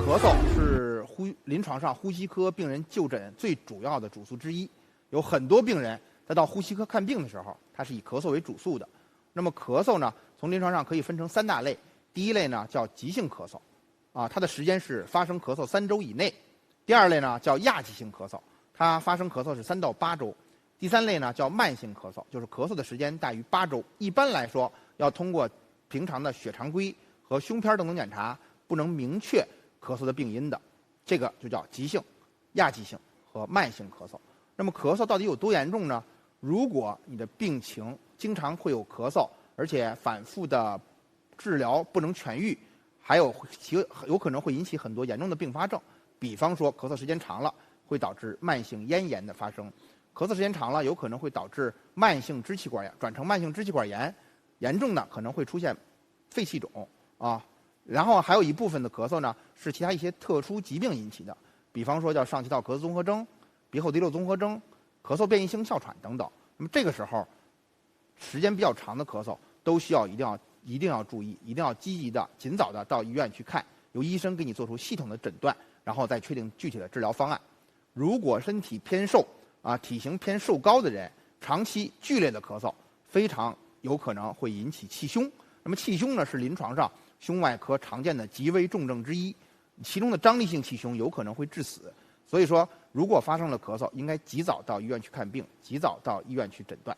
咳嗽是临床上呼吸科病人就诊最主要的主诉之一，有很多病人他到呼吸科看病的时候，他是以咳嗽为主诉的。那么咳嗽呢，从临床上可以分成3大类。第一类呢叫急性咳嗽，它的时间是发生咳嗽3周以内。第二类呢叫亚急性咳嗽，它发生咳嗽是3到8周。第三类呢叫慢性咳嗽，就是咳嗽的时间大于8周。一般来说，要通过平常的血常规和胸片等等检查，不能明确咳嗽的病因的，这个就叫急性、亚急性和慢性咳嗽。那么咳嗽到底有多严重呢？如果你的病情经常会有咳嗽，而且反复的治疗不能痊愈，还有可能会引起很多严重的并发症，比方说咳嗽时间长了会导致慢性咽炎的发生，咳嗽时间长了有可能会导致慢性支气管炎转成慢性支气管炎，严重的可能会出现肺气肿啊。然后还有一部分的咳嗽呢是其他一些特殊疾病引起的，比方说叫上气道咳嗽综合征、鼻后滴漏综合征、咳嗽变异性哮喘等等。那么这个时候时间比较长的咳嗽都需要一定要注意，一定要积极的尽早的到医院去看，由医生给你做出系统的诊断，然后再确定具体的治疗方案。如果身体偏瘦体型偏瘦高的人，长期剧烈的咳嗽非常有可能会引起气胸。那么气胸呢是临床上胸外科常见的极危重症之一，其中的张力性气胸有可能会致死。所以说如果发生了咳嗽，应该及早到医院去看病，及早到医院去诊断。